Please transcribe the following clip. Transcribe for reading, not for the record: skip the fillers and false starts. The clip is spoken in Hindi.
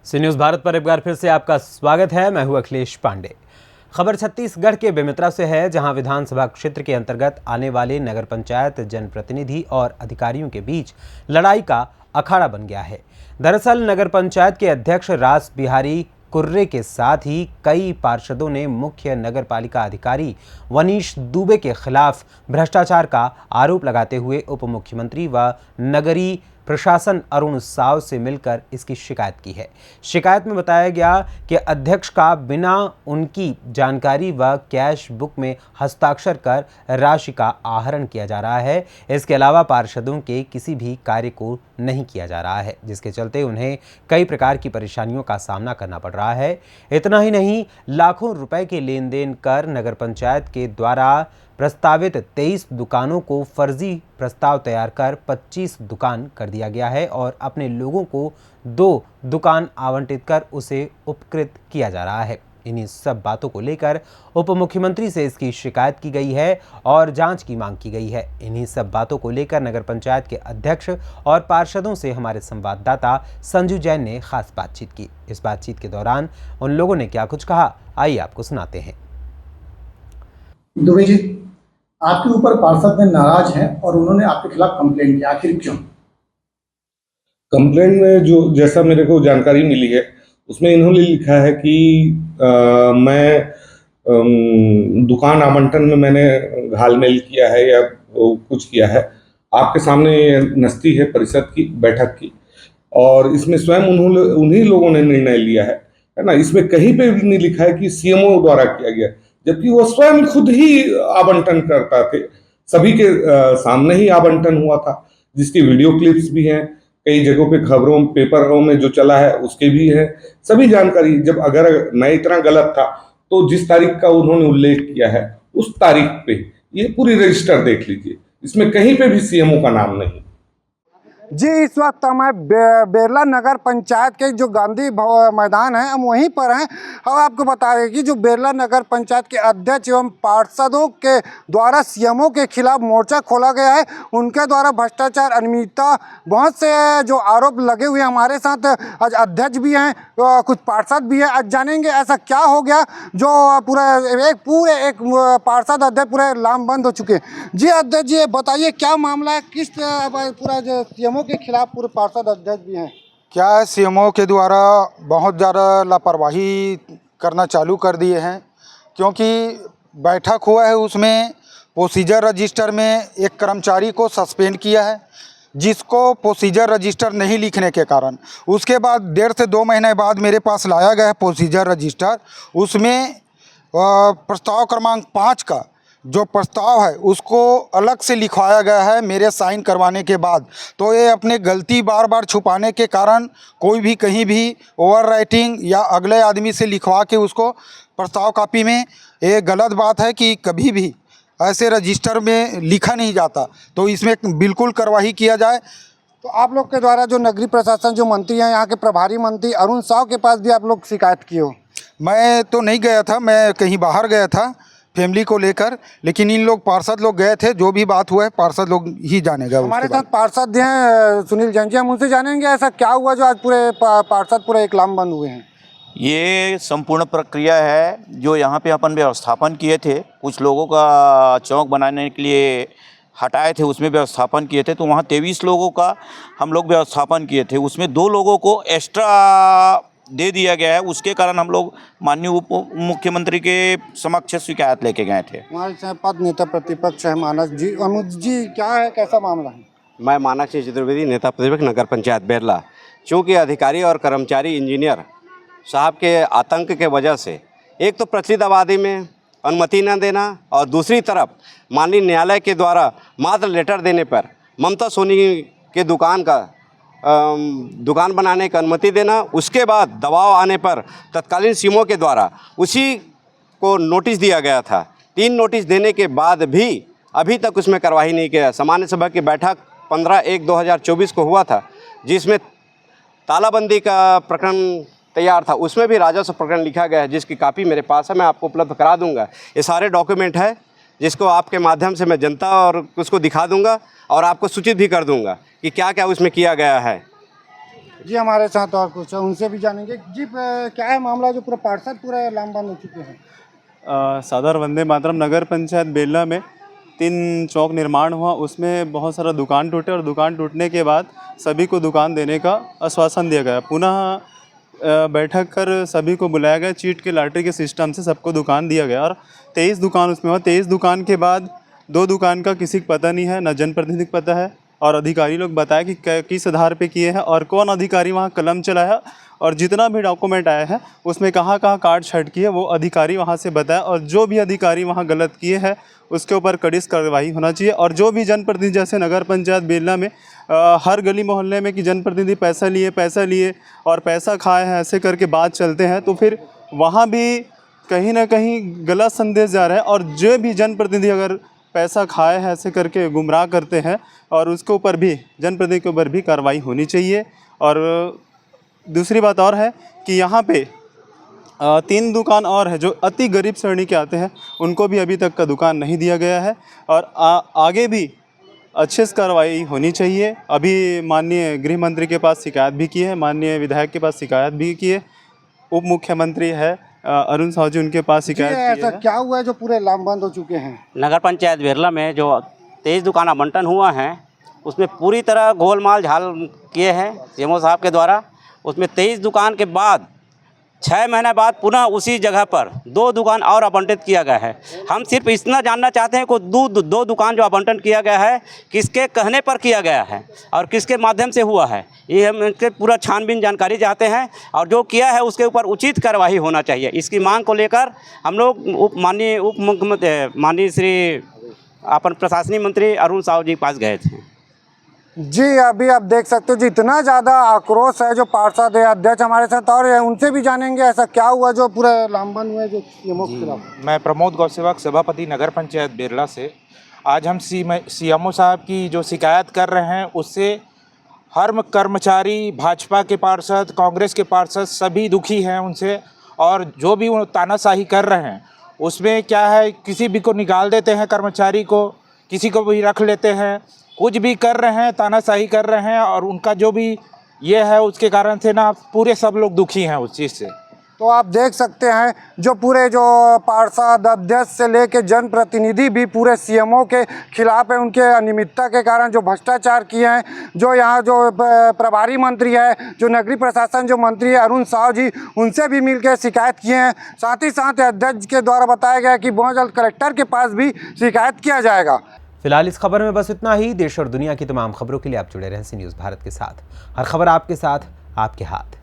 सी न्यूज़ भारत पर एक बार फिर से आपका स्वागत है। मैं हूं अखिलेश पांडे। खबर छत्तीसगढ़ के बेमेतरा से है, जहां विधानसभा क्षेत्र के अंतर्गत आने वाले नगर पंचायत जनप्रतिनिधि और अधिकारियों के बीच लड़ाई का अखाड़ा बन गया है। दरअसल नगर पंचायत के अध्यक्ष रास बिहारी कुर्रे के साथ ही कई पार्षदों ने मुख्य नगर पालिका अधिकारी वनीश दुबे के खिलाफ भ्रष्टाचार का आरोप लगाते हुए उप मुख्यमंत्री व नगरीय प्रशासन अरुण साव से मिलकर इसकी शिकायत की है। शिकायत में बताया गया कि अध्यक्ष का बिना उनकी जानकारी व कैश बुक में हस्ताक्षर कर राशि का आहरण किया जा रहा है। इसके अलावा पार्षदों के किसी भी कार्य को नहीं किया जा रहा है, जिसके चलते उन्हें कई प्रकार की परेशानियों का सामना करना पड़ रहा है। इतना ही नहीं, लाखों रुपए के लेन देन कर नगर पंचायत के द्वारा प्रस्तावित 23 दुकानों को फर्जी प्रस्ताव तैयार कर 25 दुकान कर दिया गया है और अपने लोगों को 2 दुकान आवंटित कर उसे उपकृत किया जा रहा है। इन्हीं सब बातों को लेकर उप मुख्यमंत्री से इसकी शिकायत की गई है और जांच की मांग की गई है। इन्हीं सब बातों को लेकर नगर पंचायत के अध्यक्ष और पार्षदों से हमारे संवाददाता संजू जैन ने खास बातचीत की। इस बातचीत के दौरान उन लोगों ने क्या कुछ कहा, आइए आपको सुनाते हैं। दुबे जी, आपके ऊपर पार्षद ने नाराज हैं और उन्होंने आपके खिलाफ कंप्लेंट किया, आखिर क्यों? कंप्लेंट में जो जैसा मेरे को जानकारी मिली है उसमें इन्होंने लिखा है कि मैं दुकान आवंटन में मैंने घालमेल किया है या कुछ किया है। आपके सामने नस्ती है परिषद की बैठक की और इसमें स्वयं उन्हीं लोगों ने निर्णय लिया है ना। इसमें कहीं पे भी नहीं लिखा है कि सीएमओ द्वारा किया गया, जबकि वो स्वयं खुद ही आवंटन करता थे। सभी के सामने ही आवंटन हुआ था, जिसकी वीडियो क्लिप्स भी हैं, कई जगहों पे खबरों पेपरों में जो चला है उसके भी है सभी जानकारी। जब अगर मैं इतना गलत था तो जिस तारीख का उन्होंने उल्लेख किया है उस तारीख पे ये पूरी रजिस्टर देख लीजिए, इसमें कहीं पे भी सीएमओ का नाम नहीं। जी, इस वक्त मैं बेरला नगर पंचायत के जो गांधी मैदान है हम वहीं पर हैं। हम आपको बता रहे हैं कि जो बेरला नगर पंचायत के अध्यक्ष एवं पार्षदों के द्वारा सीएमओ के खिलाफ मोर्चा खोला गया है। उनके द्वारा भ्रष्टाचार, अनियमितता, बहुत से जो आरोप लगे हुए हैं। हमारे साथ आज अध्यक्ष भी हैं, कुछ पार्षद भी हैं। आज जानेंगे ऐसा क्या हो गया जो पूरे एक पार्षद अध्यक्ष पूरे लामबंद हो चुके हैं। जी अध्यक्ष जी, बताइए क्या मामला है, किस पूरा जो सीएमओ के खिलाफ पूरे पार्षद अध्यक्ष भी हैं? क्या है, सीएमओ के द्वारा बहुत ज़्यादा लापरवाही करना चालू कर दिए हैं, क्योंकि बैठक हुआ है उसमें प्रोसीजर रजिस्टर में एक कर्मचारी को सस्पेंड किया है, जिसको प्रोसीजर रजिस्टर नहीं लिखने के कारण उसके बाद 1.5 से 2 महीने बाद मेरे पास लाया गया है प्रोसीजर रजिस्टर। उसमें प्रस्ताव क्रमांक 5 का जो प्रस्ताव है उसको अलग से लिखवाया गया है मेरे साइन करवाने के बाद। तो ये अपने गलती बार बार छुपाने के कारण कोई भी कहीं भी ओवर राइटिंग या अगले आदमी से लिखवा के उसको प्रस्ताव कॉपी में, ये गलत बात है कि कभी भी ऐसे रजिस्टर में लिखा नहीं जाता। तो इसमें बिल्कुल कार्रवाई किया जाए। तो आप लोग के द्वारा जो नगरीय प्रशासन जो मंत्री हैं, यहाँ के प्रभारी मंत्री अरुण साव के पास भी आप लोग शिकायत किए हो? मैं तो नहीं गया था, मैं कहीं बाहर गया था फैमिली को लेकर, लेकिन इन लोग पार्षद लोग गए थे। जो भी बात हुआ है पार्षद लोग ही जानेगा। हमारे साथ पार्षद हैं सुनील जैन जी, हम उनसे जानेंगे ऐसा क्या हुआ जो आज पूरे पार्षद पूरे एक लामबंद हुए हैं। ये संपूर्ण प्रक्रिया है जो यहाँ पे अपन व्यवस्थापन किए थे, कुछ लोगों का चौक बनाने के लिए हटाए थे, उसमें व्यवस्थापन किए थे। तो वहाँ 23 लोगों का हम लोग व्यवस्थापन किए थे, उसमें 2 लोगों को एक्स्ट्रा दे दिया गया है। उसके कारण हम लोग माननीय उप मुख्यमंत्री के समक्ष शिकायत लेके गए थे। हमारे पद नेता प्रतिपक्ष है मानस जी। अनुज जी, क्या है, कैसा मामला है? मैं मानस चतुर्वेदी, नेता प्रतिपक्ष नगर पंचायत बेरला। चूँकि अधिकारी और कर्मचारी इंजीनियर साहब के आतंक के वजह से एक तो प्रचलित आबादी में अनुमति न देना और दूसरी तरफ माननीय न्यायालय के द्वारा मात्र लेटर देने पर ममता सोनी के दुकान बनाने की अनुमति देना, उसके बाद दबाव आने पर तत्कालीन सीएमओ के द्वारा उसी को नोटिस दिया गया था। 3 नोटिस देने के बाद भी अभी तक उसमें कार्रवाई नहीं किया। सामान्य सभा की बैठक 15/1/2024 को हुआ था, जिसमें तालाबंदी का प्रकरण तैयार था, उसमें भी राजस्व प्रकरण लिखा गया है, जिसकी कापी मेरे पास है, मैं आपको उपलब्ध करा दूंगा। ये सारे डॉक्यूमेंट है जिसको आपके माध्यम से मैं जनता और उसको दिखा दूंगा और आपको सूचित भी कर दूंगा कि क्या क्या उसमें किया गया है। जी हमारे साथ और कुछ है, उनसे भी जानेंगे। जी क्या है मामला जो पूरा पार्षद पूरे लामबंद हो चुके हैं? सादर वंदे मातरम नगर पंचायत बेल्ला में 3 चौक निर्माण हुआ, उसमें बहुत सारा दुकान टूटे और दुकान टूटने के बाद सभी को दुकान देने का आश्वासन दिया गया। पुनः बैठक कर सभी को बुलाया गया, चीट के लॉटरी के सिस्टम से सबको दुकान दिया गया और 23 दुकान उसमें हुआ। 23 दुकान के बाद 2 दुकान का किसी को पता नहीं है, न जनप्रतिनिधि को पता है और अधिकारी लोग बताए कि किस आधार पे किए हैं और कौन अधिकारी वहाँ कलम चलाया और जितना भी डॉक्यूमेंट आया है उसमें कहाँ कहाँ काट छाट की है वो अधिकारी वहाँ से बताए और जो भी अधिकारी वहाँ गलत किए हैं उसके ऊपर कड़ी कार्रवाई होना चाहिए। और जो भी जनप्रतिनिधि जैसे नगर पंचायत बेल्ला में हर गली मोहल्ले में कि जनप्रतिनिधि पैसा लिए और पैसा खाए हैं ऐसे करके बात चलते हैं, तो फिर वहाँ भी कहीं ना कहीं गलत संदेश जा रहा है। और जो भी जनप्रतिनिधि अगर पैसा खाए हैं ऐसे करके गुमराह करते हैं और उसके ऊपर भी जनप्रतिनिधि के ऊपर भी कार्रवाई होनी चाहिए। और दूसरी बात और है कि यहाँ पे 3 दुकान और है जो अति गरीब श्रेणी के आते हैं, उनको भी अभी तक का दुकान नहीं दिया गया है और आगे भी अच्छे से कार्रवाई होनी चाहिए। अभी माननीय गृह मंत्री के पास शिकायत भी की है, माननीय विधायक के पास शिकायत भी की है, उप मुख्यमंत्री है अरुण साहू जी, उनके पास शिकायत की है। ऐसा क्या हुआ है जो पूरे लामबंद हो चुके हैं? नगर पंचायत बेरला में जो 23 दुकान आवंटन हुआ है उसमें पूरी तरह गोलमाल झाल किए हैं सीएमओ साहब के द्वारा। उसमें 23 दुकान के बाद 6 महीने बाद पुनः उसी जगह पर 2 दुकान और आवंटित किया गया है। हम सिर्फ इतना जानना चाहते हैं कि 2 दुकान जो आवंटन किया गया है किसके कहने पर किया गया है और किसके माध्यम से हुआ है, ये हम इनके पूरा छानबीन जानकारी चाहते हैं और जो किया है उसके ऊपर उचित कार्रवाई होना चाहिए। इसकी मांग को लेकर हम लोग माननीय उप मुख्यमंत्री माननीय श्री अपन प्रशासनिक मंत्री अरुण साहू जी के पास गए थे। जी अभी आप देख सकते हो जी इतना ज़्यादा आक्रोश है जो पार्षद है, अध्यक्ष हमारे साथ और है, उनसे भी जानेंगे ऐसा क्या हुआ जो पूरे लामबंद हुए जो सीएमओ के खिलाफ। मैं प्रमोद गौसेवक सभापति नगर पंचायत बेरला से। आज हम सीएमओ साहब की जो शिकायत कर रहे हैं उससे हर कर्मचारी, भाजपा के पार्षद, कांग्रेस के पार्षद सभी दुखी हैं उनसे। और जो भी वो तानाशाही कर रहे हैं उसमें क्या है, किसी भी को निकाल देते हैं कर्मचारी को, किसी को भी रख लेते हैं, कुछ भी कर रहे हैं, तानाशाही कर रहे हैं और उनका जो भी ये है उसके कारण से ना पूरे सब लोग दुखी हैं उस चीज़ से। तो आप देख सकते हैं जो पूरे जो पार्षद, अध्यक्ष से लेके जनप्रतिनिधि भी पूरे सीएमओ के खिलाफ है। उनके अनियमितता के कारण जो भ्रष्टाचार किए हैं, जो यहाँ जो प्रभारी मंत्री है, जो नगरीय प्रशासन जो मंत्री है अरुण साहू जी, उनसे भी मिलकर शिकायत किए हैं। साथ ही साथ अध्यक्ष के द्वारा बताया गया कि बहुत जल्द कलेक्टर के पास भी शिकायत किया जाएगा। फिलहाल इस खबर में बस इतना ही। देश और दुनिया की तमाम खबरों के लिए आप जुड़े रहें सी न्यूज़ भारत के साथ। हर खबर आपके साथ, आपके हाथ।